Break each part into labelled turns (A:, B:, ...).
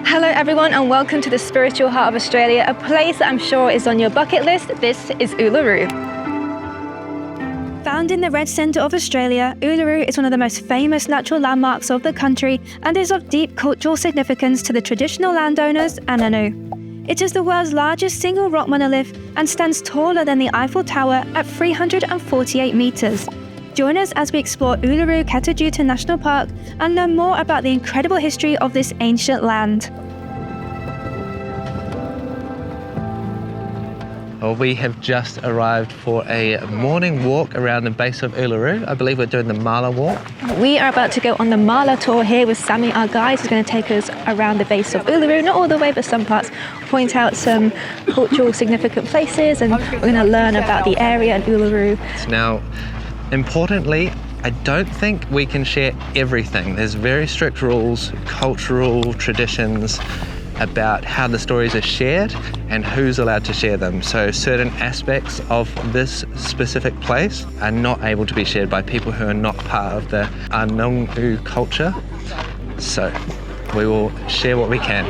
A: Hello everyone and welcome to the spiritual heart of Australia, a place that I'm sure is on your bucket list. This is Uluru. Found in the red centre of Australia, Uluru is one of the most famous natural landmarks of the country and is of deep cultural significance to the traditional landowners and Anu. It is the world's largest single rock monolith and stands taller than the Eiffel Tower at 348 metres. Join us as we explore Uluṟu-Kata Tjuṭa National Park and learn more about the incredible history of this ancient land.
B: Well, we have just arrived for a morning walk around the base of Uluru. I believe we're doing the Mala walk.
A: We are about to go on the Mala tour here with Sammy, our guide, who's going to take us around the base of Uluru, not all the way, but some parts, point out some cultural significant places, and we're going to learn about the area and Uluru.
B: Now, importantly, I don't think we can share everything. There's very strict rules, cultural traditions about how the stories are shared and who's allowed to share them. So certain aspects of this specific place are not able to be shared by people who are not part of the Anungu culture. So we will share what we can.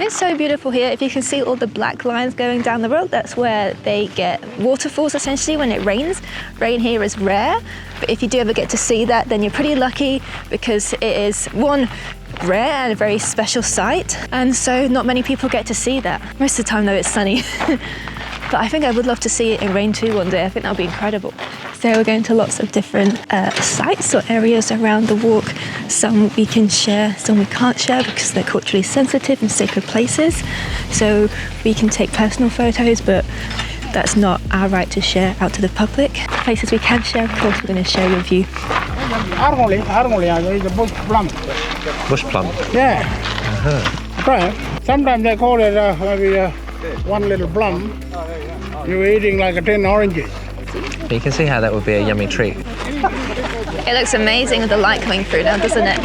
A: It's so beautiful here. If you can see all the black lines going down the road, that's where they get waterfalls essentially when it rains. Rain here is rare, but if you do ever get to see that, then you're pretty lucky because it is one, rare and a very special sight, and so not many people get to see that. Most of the time though it's sunny. But I think I would love to see it in rain too one day. I think that would be incredible. So we're going to lots of different sites or areas around the walk. Some we can share, some we can't share because they're culturally sensitive and sacred places. So we can take personal photos, but that's not our right to share out to the public. Places we can share, of course, we're going to share your view.
C: Harmony is a bush plum.
B: Bush plum?
C: Yeah.
B: Uh-huh.
C: Sometimes they call it maybe one little plum. You're eating like 10 oranges.
B: You can see how that would be a yummy treat.
A: It looks amazing with the light coming through now, doesn't it?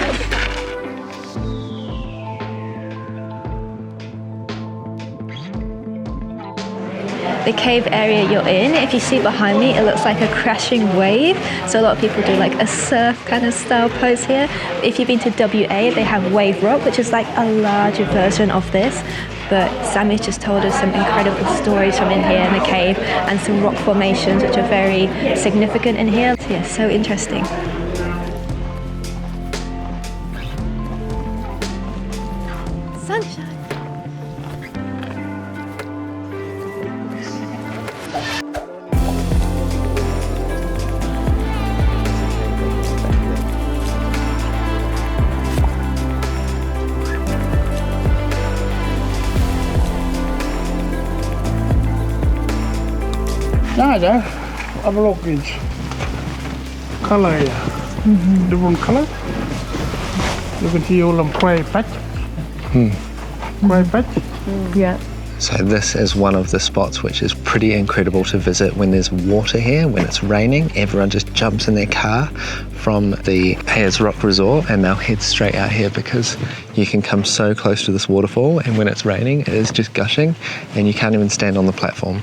A: The cave area you're in, if you see behind me, it looks like a crashing wave. So a lot of people do like a surf kind of style pose here. If you've been to WA, they have Wave Rock, which is like a larger version of this. But Sammy's just told us some incredible stories from in here in the cave and some rock formations which are very significant in here. So yeah, so interesting. Sunshine.
C: Nice, have a look, it's color here. Different color. You can see all them clay patches. Clay patches.
A: Yeah.
B: So this is one of the spots which is pretty incredible to visit when there's water here. When it's raining, everyone just jumps in their car from the Ayers Rock Resort and they'll head straight out here because you can come so close to this waterfall, and when it's raining it is just gushing and you can't even stand on the platform.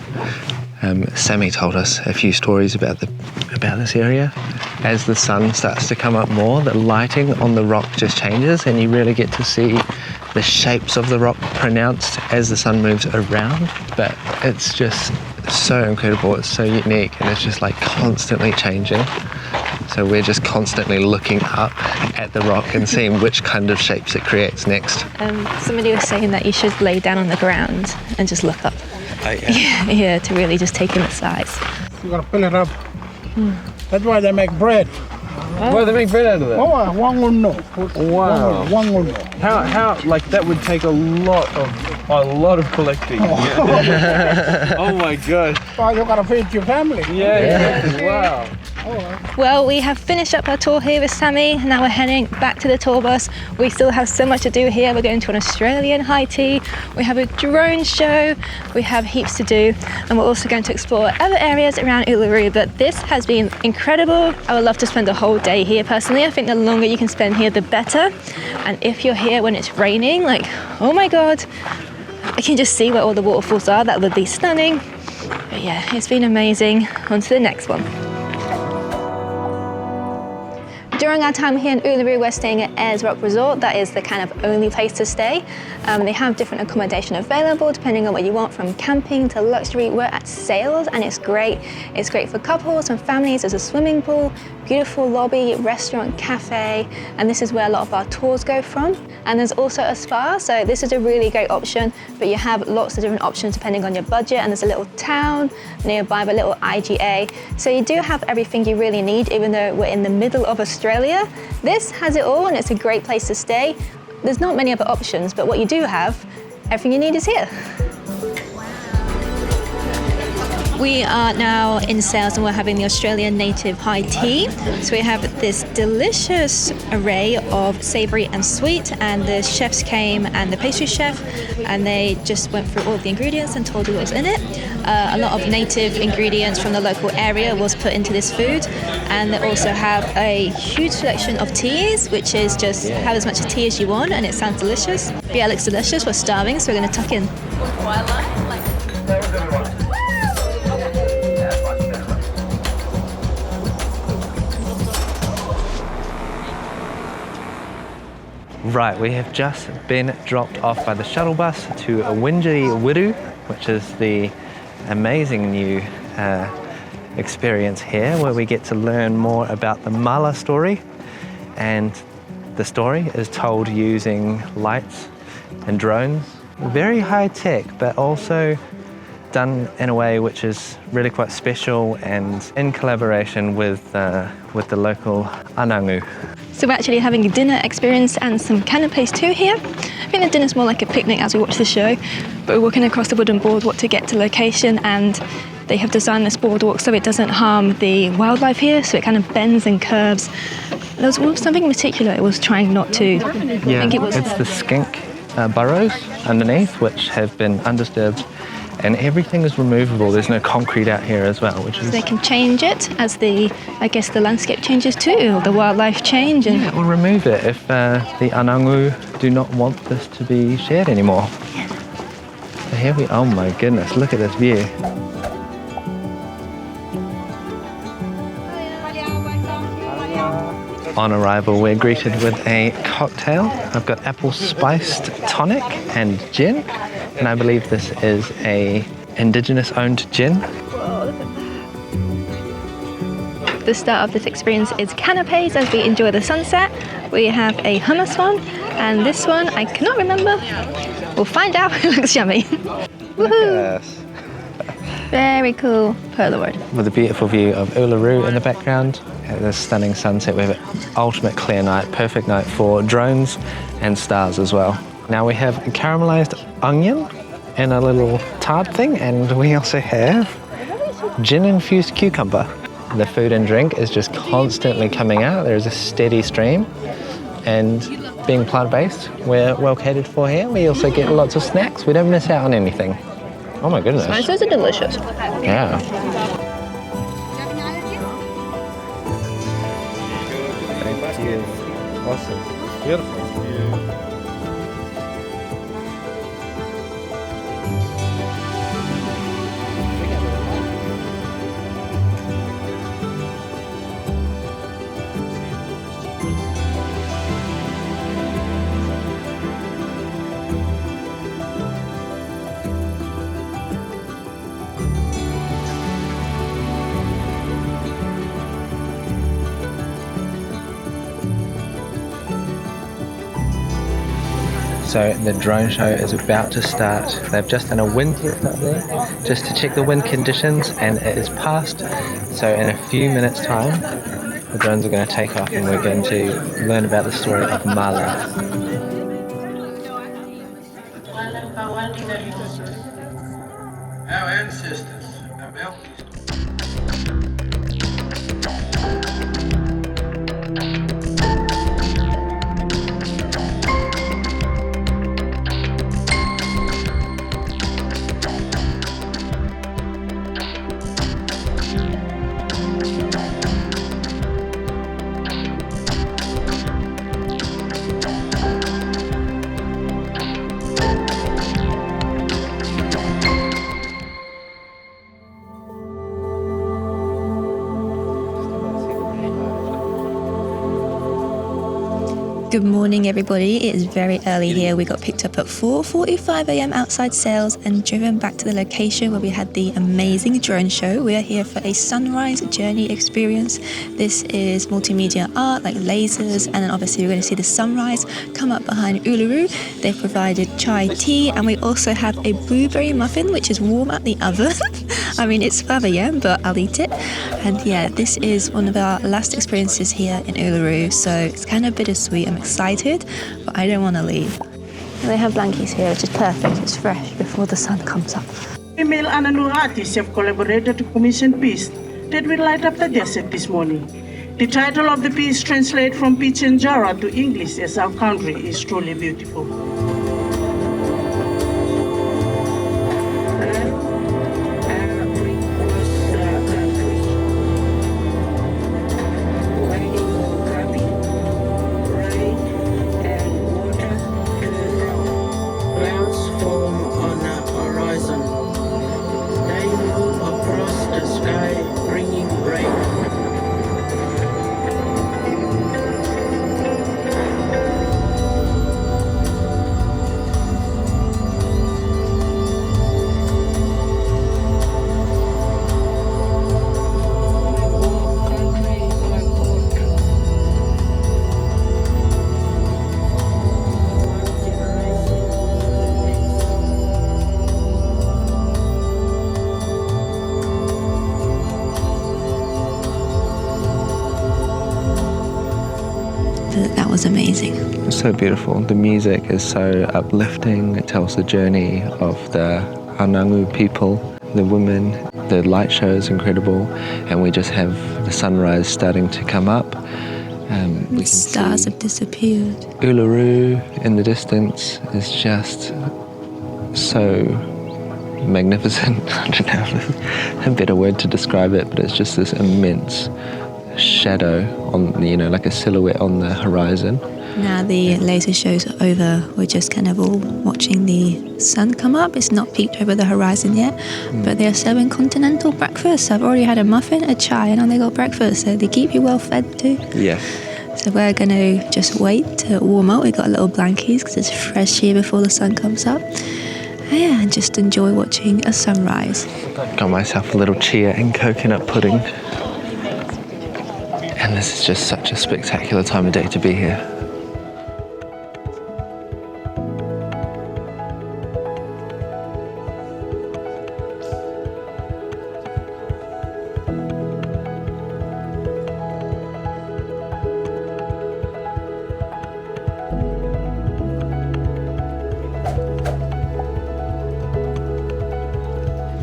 B: Sammy told us a few stories about this area. As the sun starts to come up more, the lighting on the rock just changes and you really get to see the shapes of the rock pronounced as the sun moves around. But it's just so incredible, it's so unique, and it's just like constantly changing. So we're just constantly looking up at the rock and seeing which kind of shapes it creates next.
A: Somebody was saying that you should lay down on the ground and just look up. Yeah, to really just take in the size.
C: You gotta fill it up. That's why they make bread.
D: Why they make bread out of that?
C: Oh, one will know.
D: Wow.
C: One will know.
D: How like that would take a lot of collecting. Yeah. Oh my god.
C: Well, you gotta feed your family.
D: Yeah. Wow.
A: Well, we have finished up our tour here with Sammy. Now we're heading back to the tour bus. We still have so much to do here. We're going to an Australian high tea. We have a drone show. We have heaps to do. And we're also going to explore other areas around Uluru. But this has been incredible. I would love to spend a whole day here personally. I think the longer you can spend here, the better. And if you're here when it's raining, like, oh my God, I can just see where all the waterfalls are. That would be stunning. But yeah, it's been amazing. On to the next one. During our time here in Uluru, we're staying at Ayers Rock Resort. That is the kind of only place to stay. They have different accommodation available depending on what you want, from camping to luxury. We're at Sails and it's great. It's great for couples and families. There's a swimming pool, beautiful lobby, restaurant, cafe, and this is where a lot of our tours go from. And there's also a spa, so this is a really great option, but you have lots of different options depending on your budget, and there's a little town nearby, a little IGA. So you do have everything you really need, even though we're in the middle of Australia. This has it all and it's a great place to stay. There's not many other options, but what you do have, everything you need is here. We are now in Sails and we're having the Australian native high tea. So we have this delicious array of savoury and sweet, and the chefs came and the pastry chef, and they just went through all the ingredients and told you what was in it. A lot of native ingredients from the local area was put into this food, and they also have a huge selection of teas, which is just have as much tea as you want, and it sounds delicious. But yeah, it looks delicious. We're starving, so we're going to tuck in.
B: Right, we have just been dropped off by the shuttle bus to Wintjiri, Wiru, which is the amazing new experience here, where we get to learn more about the Mala story. And the story is told using lights and drones. Very high tech, but also done in a way which is really quite special and in collaboration with the local anangu.
A: So we're actually having a dinner experience and some canapes too here. I think the dinner's more like a picnic as we watch the show, but we're walking across the wooden boardwalk to get to location, and they have designed this boardwalk so it doesn't harm the wildlife here, so it kind of bends and curves. There was something in particular it was trying not to.
B: Yeah, it's the skink burrows underneath, which have been undisturbed, and everything is removable. There's no concrete out here as well, which is...
A: So they can change it as the landscape changes too, or the wildlife change. And
B: yeah, or remove it if the anangu do not want this to be shared anymore. So here we... Oh my goodness, look at this view. On arrival, we're greeted with a cocktail. I've got apple spiced tonic and gin, and I believe this is a indigenous owned gin.
A: whoa, look at that. The start of this experience is canapes as we enjoy the sunset. We have a hummus one, and this one I cannot remember. We'll find out. It looks yummy. Woohoo!
B: Yes.
A: Very cool Polaroid.
B: With a beautiful view of Uluru in the background. At this stunning sunset, we have an ultimate clear night, perfect night for drones and stars as well. Now we have caramelized onion in a little tart thing, and we also have gin-infused cucumber. The food and drink is just constantly coming out. There is a steady stream, and being plant-based, we're well catered for here. We also get lots of snacks. We don't miss out on anything. Oh my goodness.
A: Spices are delicious.
B: Yeah. Thank you. Awesome. Beautiful. So the drone show is about to start. They've just done a wind test up there just to check the wind conditions, and it is passed. So in a few minutes time, the drones are going to take off and we're going to learn about the story of Mala.
C: Our ancestors, our
A: Good morning, everybody. It is very early here. We got picked up at 4:45 a.m. outside Sales and driven back to the location where we had the amazing drone show. We are here for a sunrise journey experience. This is multimedia art like lasers, and then obviously we're going to see the sunrise come up behind Uluru. They've provided chai tea, and we also have a blueberry muffin, which is warm at the oven. I mean, it's 5 a.m., but I'll eat it. And yeah, this is one of our last experiences here in Uluru, so it's kind of bittersweet. I'm excited, but I don't want to leave. They have blankies here, which is perfect. It's fresh before the sun comes up.
E: Female and new artists have collaborated to commission piece that will light up the desert this morning. The title of the piece translates from Pichinjara to English as Our Country is Truly Beautiful.
A: That was amazing.
B: It's so beautiful. The music is so uplifting. It tells the journey of the Anangu people, the women. The light show is incredible, and we just have the sunrise starting to come up.
A: The stars have disappeared.
B: Uluru in the distance is just so magnificent. I don't have a better word to describe it, but it's just this immense shadow on, like a silhouette on the horizon.
A: Now the laser show's over. We're just kind of all watching the sun come up. It's not peaked over the horizon yet, but they are serving continental breakfast. I've already had a muffin, a chai, and now they got breakfast, so they keep you well fed too.
B: Yeah.
A: So we're going to just wait to warm up. We've got little blankies because it's fresh here before the sun comes up. Yeah, and just enjoy watching a sunrise.
B: Got myself a little chia and coconut pudding. And this is just such a spectacular time of day to be here.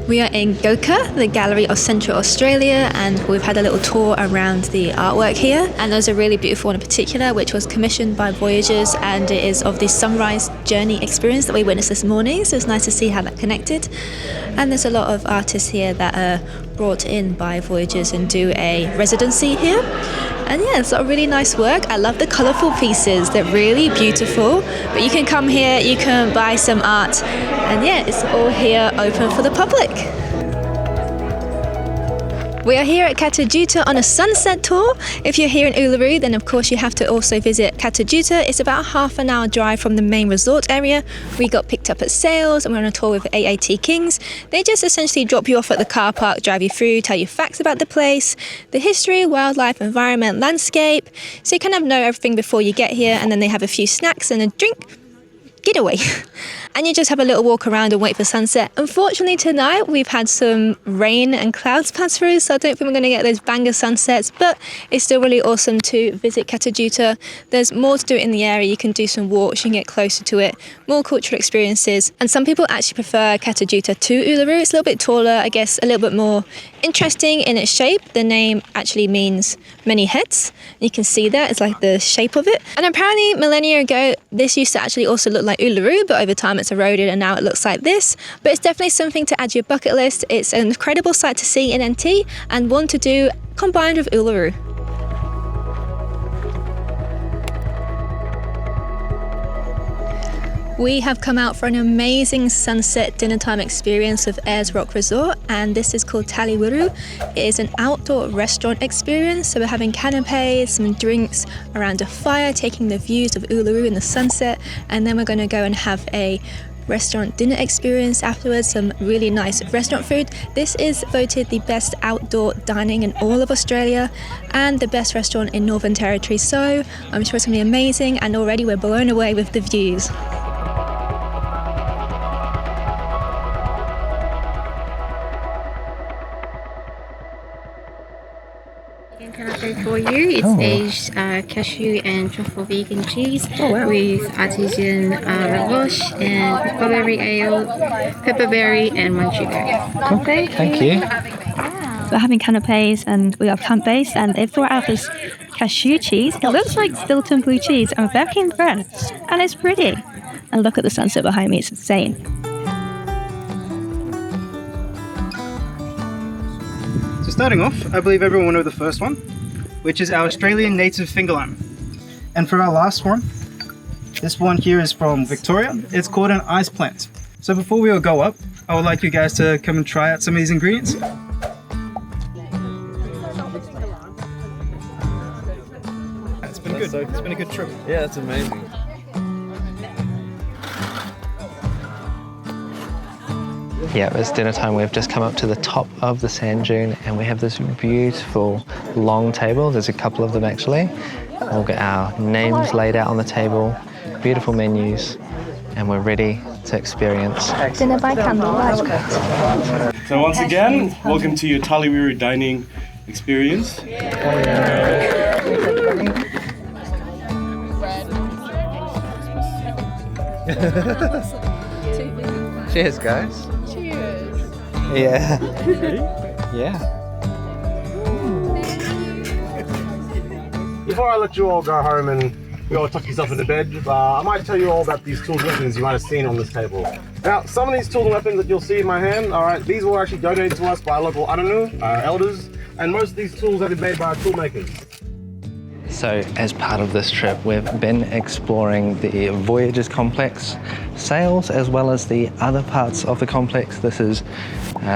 A: We are in Goka, the Gallery of Central Australia, and we've had a little tour around the artwork here. And there's a really beautiful one in particular, which was commissioned by Voyages, and it is of the sunrise journey experience that we witnessed this morning. So it's nice to see how that connected. And there's a lot of artists here that are brought in by Voyages and do a residency here. And yeah, it's a really nice work. I love the colourful pieces. They're really beautiful. But you can come here, you can buy some art. And yeah, it's all here open for the public. We are here at Kata Tjuta on a sunset tour. If you're here in Uluru, then of course you have to also visit Kata Tjuta. It's about half an hour drive from the main resort area. We got picked up at Sales and we're on a tour with JcE&x. They just essentially drop you off at the car park, drive you through, tell you facts about the place, the history, wildlife, environment, landscape. So you kind of know everything before you get here, and then they have a few snacks and a drink. Get away. And you just have a little walk around and wait for sunset. Unfortunately tonight we've had some rain and clouds pass through, so I don't think we're going to get those banger sunsets, but it's still really awesome to visit Kata Tjuta. There's more to do in the area. You can do some walks, you can get closer to it, more cultural experiences, and some people actually prefer Kata Tjuta to Uluru. It's a little bit taller, I guess a little bit more interesting in its shape. The name actually means many heads. You can see that, it's like the shape of it. And apparently millennia ago this used to actually also look like Uluru, but over time it's eroded and now it looks like this. But it's definitely something to add to your bucket list. It's an incredible sight to see in NT and one to do combined with Uluru. We have come out for an amazing sunset dinner time experience with Ayers Rock Resort, and this is called Tali Wiru. It is an outdoor restaurant experience, so we're having canapes, some drinks around a fire, taking the views of Uluru in the sunset, and then we're going to go and have a restaurant dinner experience afterwards, some really nice restaurant food. This is voted the best outdoor dining in all of Australia and the best restaurant in Northern Territory, so I'm sure it's going to be amazing, and already we're blown away with the views.
F: Canapé for you. It's aged cashew and truffle vegan cheese with artisan lavash and pepperberry ale, pepperberry and munchie berry.
B: Thank you.
A: We're having canapes and we are plant-based, and they've brought out this cashew cheese. It looks like Stilton blue cheese. I'm very impressed, and it's pretty. And look at the sunset behind me, it's insane.
G: So starting off, I believe everyone will know the first one, which is our Australian native finger lime. And for our last one, this one here is from Victoria. It's called an ice plant. So before we all go up, I would like you guys to come and try out some of these ingredients. It's been good. It's been a good trip.
D: Yeah, that's amazing.
B: Yeah, it's dinner time. We've just come up to the top of the sand dune and we have this beautiful long table. There's a couple of them actually. We'll get our names laid out on the table, beautiful menus, and we're ready to experience
A: Dinner by candlelight.
H: So once again, welcome to your Tali Wiru dining experience.
B: Cheers, guys. Cheers. Yeah. Yeah.
I: Before I let you all go home and you all tuck yourself into bed, I might tell you all about these tools and weapons you might have seen on this table. Now, some of these tools and weapons that you'll see in my hand, all right, these were actually donated to us by local Ananu, elders, and most of these tools have been made by tool makers.
B: So as part of this trip, we've been exploring the Voyages complex sails as well as the other parts of the complex. This is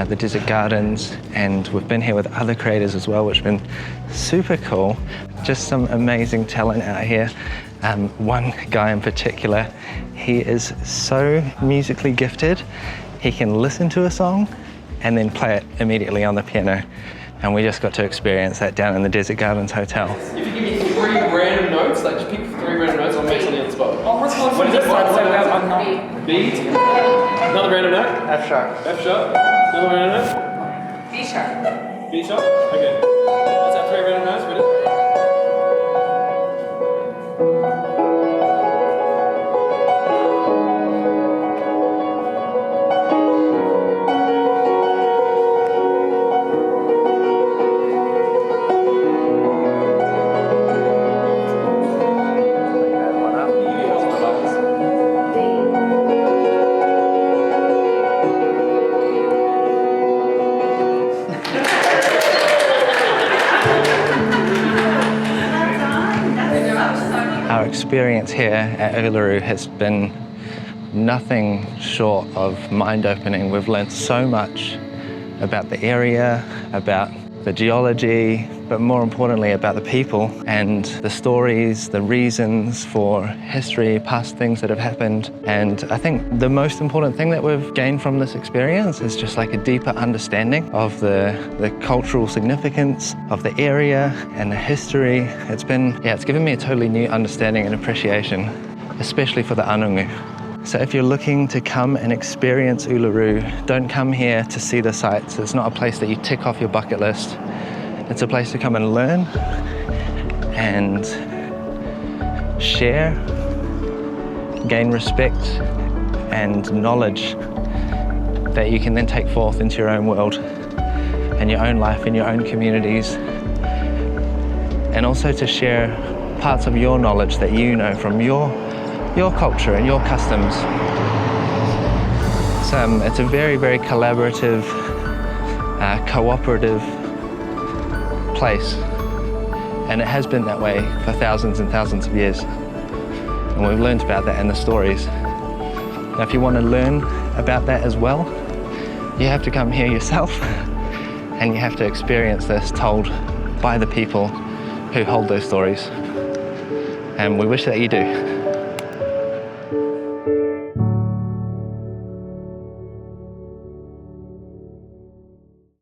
B: the desert gardens, and we've been here with other creators as well, which has been super cool. Just some amazing talent out here. One guy in particular, he is so musically gifted. He can listen to a song and then play it immediately on the piano. And we just got to experience that down in the Desert Gardens Hotel.
D: If you give me 3 random notes, like just pick 3 random notes, I'll make something on the spot. What is it? B? Another random note?
G: F sharp.
D: F sharp. Another random note?
F: B sharp.
D: B sharp? Okay. Let's have 3 random notes, ready?
B: Our experience here at Uluru has been nothing short of mind-opening. We've learned so much about the area, about the geology, but more importantly about the people and the stories, the reasons for history, past things that have happened. And I think the most important thing that we've gained from this experience is just like a deeper understanding of the cultural significance of the area and the history. It's given me a totally new understanding and appreciation, especially for the anungu. So if you're looking to come and experience Uluru, don't come here to see the sights. It's not a place that you tick off your bucket list. It's a place to come and learn and share, gain respect and knowledge that you can then take forth into your own world and your own life in your own communities, and also to share parts of your knowledge that you know from your culture and your customs. It's a very, very collaborative, cooperative place, and it has been that way for thousands and thousands of years, and we've learned about that in the stories. Now, if you want to learn about that as well, you have to come here yourself and you have to experience this told by the people who hold those stories. And we wish that you do.